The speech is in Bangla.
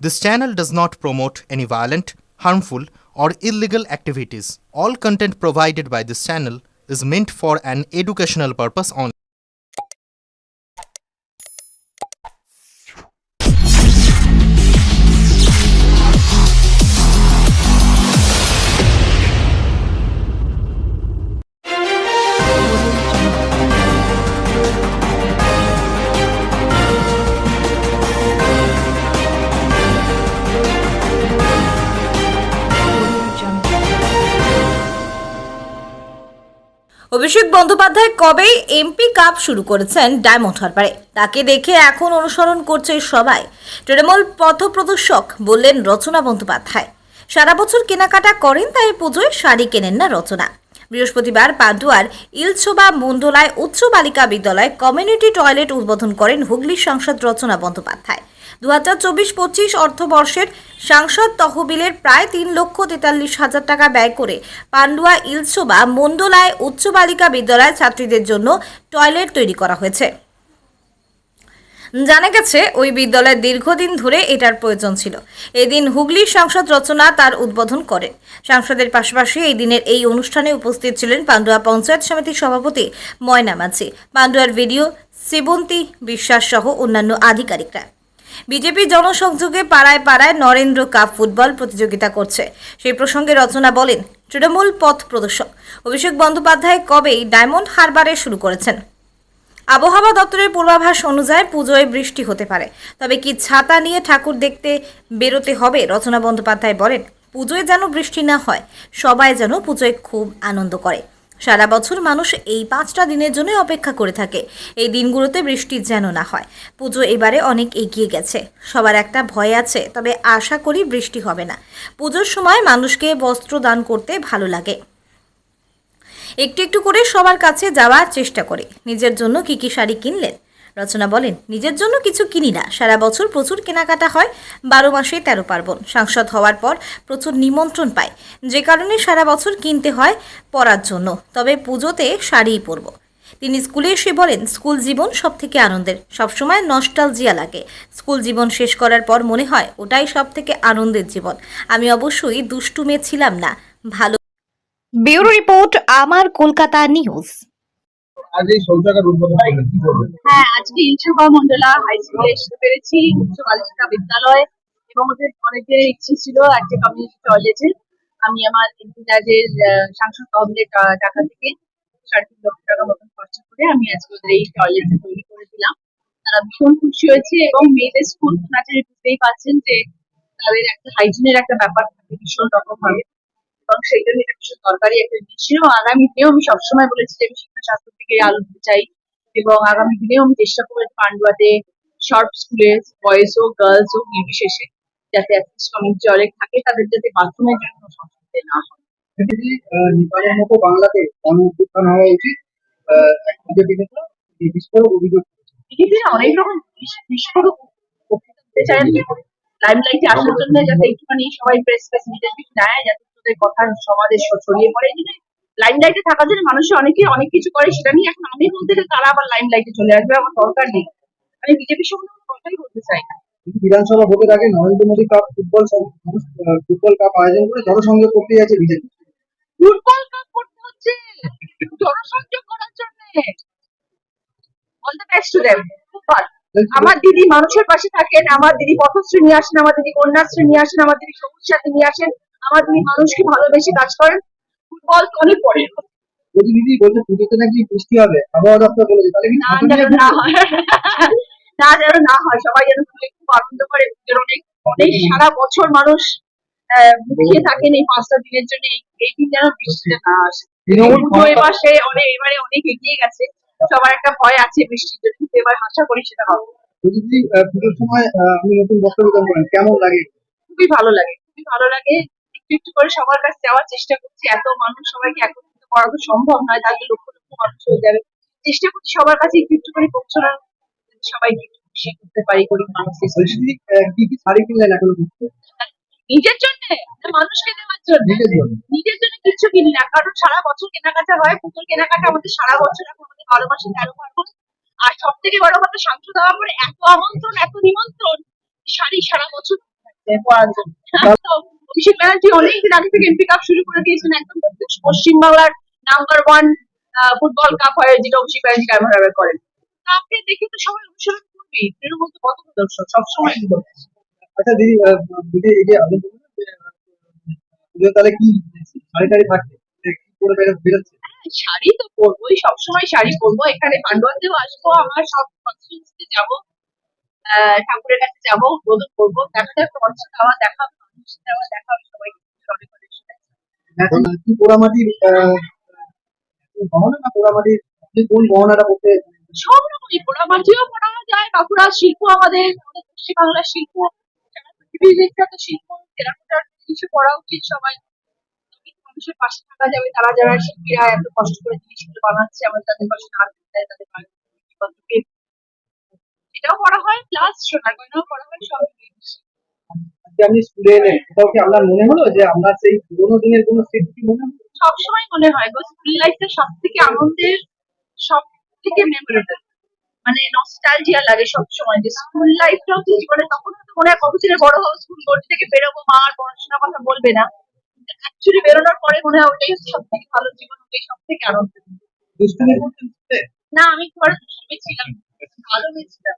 This channel does not promote any violent, harmful, or illegal activities. All content provided by this channel is meant for an educational purpose only. Abhishek Bandyopadhyay কবেই এমপি কাপ শুরু করেছেন ডায়মন্ড হারবারে। তাকে দেখে এখন অনুসরণ করছে সবাই। তৃণমূল পথপ্রদর্শক বললেন রচনা বন্দ্যোপাধ্যায় সারা বছর কেনাকাটা করেন, তাই পুজোয় শাড়ি কেনেন না রচনা। বৃহস্পতিবার পান্ডুয়ার ইলছোবা মন্ডলায় উচ্চ বালিকা বিদ্যালয় কমিউনিটি টয়লেট উদ্বোধন করেন হুগলির সাংসদ রচনা বন্দ্যোপাধ্যায়। 2024-25 অর্থবর্ষের সাংসদ তহবিলের প্রায় 3,43,000 টাকা ব্যয় করে পান্ডুয়া ইলছোবা মন্ডলায় উচ্চ বালিকা বিদ্যালয় ছাত্রীদের জন্য টয়লেট তৈরি করা হয়েছে। জানা গেছে ওই বিদ্যালয়ের দীর্ঘদিন ধরে এটার প্রয়োজন ছিল। এদিন হুগলির সাংসদ রচনা তার উদ্বোধন করেন। সাংসদের পাশাপাশি এই দিনের এই অনুষ্ঠানে উপস্থিত ছিলেন পান্ডুয়া পঞ্চায়েত সমিতির সভাপতি ময়না মাঝি, পান্ডুয়ার ভিডিও শ্রীবন্তী বিশ্বাস সহ অন্যান্য আধিকারিকরা। বিজেপি জনসংযোগে পাড়ায় পাড়ায় নরেন্দ্র কাপ ফুটবল প্রতিযোগিতা করছে। সেই প্রসঙ্গে রচনা বলেন, তৃণমূল পথ প্রদর্শক অভিষেক বন্দ্যোপাধ্যায় কবেই ডায়মন্ড হারবারে শুরু করেছেন। আবহাওয়া দপ্তরের পূর্বাভাস অনুযায়ী পুজোয় বৃষ্টি হতে পারে, তবে কি ছাতা নিয়ে ঠাকুর দেখতে বেরোতে হবে? রচনা বন্দ্যোপাধ্যায় বলেন, পুজোয় যেন বৃষ্টি না হয়, সবাই যেন পুজোয় খুব আনন্দ করে। সারা বছর মানুষ এই 5টা দিনের জন্য অপেক্ষা করে থাকে, এই দিনগুলোতে বৃষ্টি যেন না হয়। পুজো এবারে অনেক এগিয়ে গেছে, সবার একটা ভয় আছে, তবে আশা করি বৃষ্টি হবে না। পুজোর সময় মানুষকে বস্ত্র দান করতে ভালো লাগে, একটু একটু করে সবার কাছে যাওয়ার চেষ্টা করি। নিজের জন্য কি কি শাড়ি কিনলেন? রচনা বলেন, নিজের জন্য কিছু কিনি না, সারা বছর প্রচুর কেনাকাটা হয়, 12 মাসে 13 পার্বণ। সাংসদ হওয়ার পর প্রচুর নিমন্ত্রণ পাই, যে কারণে সারা বছর কিনতে হয় পরার জন্য, তবে পুজোতে শাড়িই পরব। তিনি স্কুলে এসে বলেন, স্কুল জীবন সব থেকে আনন্দের, সবসময় নস্টালজিয়া লাগে। স্কুল জীবন শেষ করার পর মনে হয় ওটাই সব থেকে আনন্দের জীবন। আমি অবশ্যই দুষ্টু মেয়ে ছিলাম না, ভালো। ব্যুরো রিপোর্ট, আমার কলকাতা নিউজ। আজ এই শৌচাগার উদ্বোধন করলেন, কি বলবেন? হ্যাঁ, আজকে ইলছোবা মন্ডলা হাই স্কুলে এসে পেরেছি, উচ্চ বালিকা বিদ্যালয়, এবং ওদের অনেকের ইচ্ছে ছিল একটা কমিউনিটি টয়লেটে। আমি আমার ইন্দিরাজের সাংসদ তহবিলের টাকা থেকে 3.5 লক্ষ টাকা মতন খরচা করে আমি আজকে ওদের এই টয়লেটটা তৈরি করে দিলাম। তারা ভীষণ খুশি হয়েছে, এবং মেয়েদের স্কুল নাচারে বুঝতেই পারছেন যে তাদের একটা হাইজিনের একটা ব্যাপার থাকে ভীষণ রকম ভাবে, এবং সেই জন্য এটা ভীষণ দরকারি একটা জিনিস ছিল। আগামী দিনেও আমি সবসময় বলেছি যে আমি শিক্ষা স্বাস্থ্যের দিকে আলো দিতে চাই, এবং আগামী দিনেও আমি চেষ্টা করবো পান্ডুয়াতে সব স্কুলে, বয়েজ হোক গার্লস হোক নির্বিশেষে, যাতে কমিউনিটি টয়লেট থাকে, তাদের যাতে বাথরুমের জন্য কোনো সমস্যা না হয়। যদি নেপালের মতো বাংলাতে গণ-অভ্যুত্থান হওয়া উচিত, বিজেপি নেতা এই বিস্ফোরক অভিযোগ করেছেন। বিজেপি অনেক রকম বিস্ফোরক বক্তৃতা দিতে চায়, লাইমলাইটে আসার জন্য, যাতে একটুখানি সবাই প্রেস নিজের কিছু নেয়, যাতে তাদের কথা সমাজে ছড়িয়ে পড়ে। লাইমলাইটে থাকার জন্য মানুষের অনেকে অনেক কিছু করে, সেটা নিয়ে এখন আমি বলতে গেলে তারা আবার লাইমলাইটে চলে আসবে, আমার দরকার নেই। আমি বিজেপির সম্বন্ধে কোনো কথাই বলতে চাই না। বিধানসভা ভোটের আগে Narendra Modi cup football cup আয়োজন করে জনসংযোগ করতে যাচ্ছে বিজেপি। ফুটবল কাপ করতে হচ্ছে জনসংযোগ করার জন্য। All the best to them, খুব ভালো। আমার দিদি মানুষের পাশে থাকেন, আমার দিদি পথশ্রী নিয়ে আসেন, আমার দিদি কন্যাশ্রী নিয়ে আসেন, আমার দিদি সবুজ সাথী নিয়ে আসেন, আমার দিদি মানুষকে ভালোবেসে কাজ করেন। ফুটবল তো অনেক পরে। মোদী দিদি বলছে পুজোতে নাকি বৃষ্টি হবে, আবহাওয়া দপ্তর বলেছে, তাহলে কি না যেন না হয়, না যেন না হয়, সবাই যেন খুব আনন্দ করে। অনেক অনেক সারা বছর মানুষ মুখিয়ে থাকেন এই 5টা দিনের জন্য, এই দিন যেন বৃষ্টিটা না আসে। পুজো এবারে অনেক এগিয়ে গেছে, সবার একটা ভয় আছে বৃষ্টির জন্য, কিন্তু এবার আশা করি সেটা হবে। মোদী দিদি পুজোর সময় আপনি নতুন বস্ত্র বিতরণ করেন, কেমন লাগে? খুবই ভালো লাগে, খুবই ভালো লাগে। একটু একটু করে সবার কাছে যাওয়ার চেষ্টা করছি, এত মানুষ সবাইকে একত্রিত করা তো সম্ভব নয়, তাহলে লক্ষ লক্ষ মানুষ হয়ে যাবে। চেষ্টা করছি সবার কাছে একটু একটু করে পৌঁছানোর, সবাইকে একটু খুশি করতে পারি গরিব মানুষদের। বলছি দিদি, কি কি শাড়ি কিনলেন এখনো? নিজের জন্য না মানুষকে দেওয়ার জন্য? নিজের জন্য। নিজের জন্য কিচ্ছু কিনি না, কারণ সারা বছর কেনাকাটা হয়। পুজোর কেনাকাটা আমাদের সারা বছর, এখন আমাদের 12 মাসে 13 পার্বণ। আর সব থেকে বড় কথা, সাংসদ হওয়ার পরে এত আমন্ত্রণ, এত নিমন্ত্রণ, শাড়ি সারা বছর পড়ার জন্য। তো অভিষেক ব্যানার্জি অনেকদিন আগে থেকে এমপি কাপ শুরু করে দিয়েছেন, একদম পশ্চিমবাংলার নাম্বার 1 ফুটবল কাপ হয়, যেটা অভিষেক ব্যানার্জি ক্যামেরা করেন। তাকে দেখে তো সবাই অনুসরণ করবেই, তৃণমূল তো পথপ্রদর্শক সবসময় এগুলো। আচ্ছা দিদি, দিদি এই যে আপনি বললেন যে পুজোর তাহলে কি শাড়ি টাড়ি থাকবে, যে কি করে বেরোচ্ছে? হ্যাঁ, শাড়ি তো পরবোই, সবসময় শাড়ি পরবো। এখানে পান্ডুয়াতেও আসবো, আমার সব কনস্টিটিউয়েন্সিতে যাবো, ঠাকুরের কাছে যাবো, উদ্বোধন করবো। দেখা যাক, কনসার্ট আবার দেখা হবে, মানুষের সাথে আবার দেখা হবে, সবাইকে অনেক অনেক শুভেচ্ছা। এখন কি পোড়ামাটির গহনা না পোড়ামাটির, আপনি কোন গহনাটা পড়তে? সব রকমই পোড়ামাটিও পড়া যায়, বাঁকুড়া শিল্প, আমাদের পশ্চিমবাংলার শিল্প, সারা পৃথিবীর বিখ্যাত শিল্প, টেরাকোটার জিনিসও পড়া উচিত সবাই। তবেই তো মানুষের পাশে থাকা যাবে, তারা যারা শিল্পীরা এত কষ্ট করে জিনিসগুলো বানাচ্ছে, আমরা তাদের পাশে না থাকলে তাদের জিনিসপত্রকে, সেটাও পড়া হয়, প্লাস সোনার গয়নাও পড়া হয়, সব মিলিয়ে। আজকে আপনি স্কুলে এলেন, কোথাও কি আপনার মনে হলো যে আমরা সেই পুরোনো দিনের কোনো স্মৃতি কি মনে হলো? সবসময় মনে হয় গো, স্কুল লাইফটা সব থেকে আনন্দের, সব থেকে মেমোরেবল। মানে নস্টালজিয়া লাগে সবসময় যে স্কুল লাইফটা হচ্ছে জীবনে, তখন হয়তো মনে হয় কবে ছেলে বড় হবো, স্কুল বোর্ড থেকে বেরোবো, মা আর পড়াশোনার কথা বলবে না। অ্যাকচুয়ালি বেরোনোর পরে মনে হয় ওটাই হচ্ছে সব থেকে ভালো জীবন, ওটাই সব থেকে আনন্দ। দুষ্টুমি করতেন স্কুলে? না, আমি ঘরে দুষ্টুমি ছিলাম, ভালো মেয়ে ছিলাম।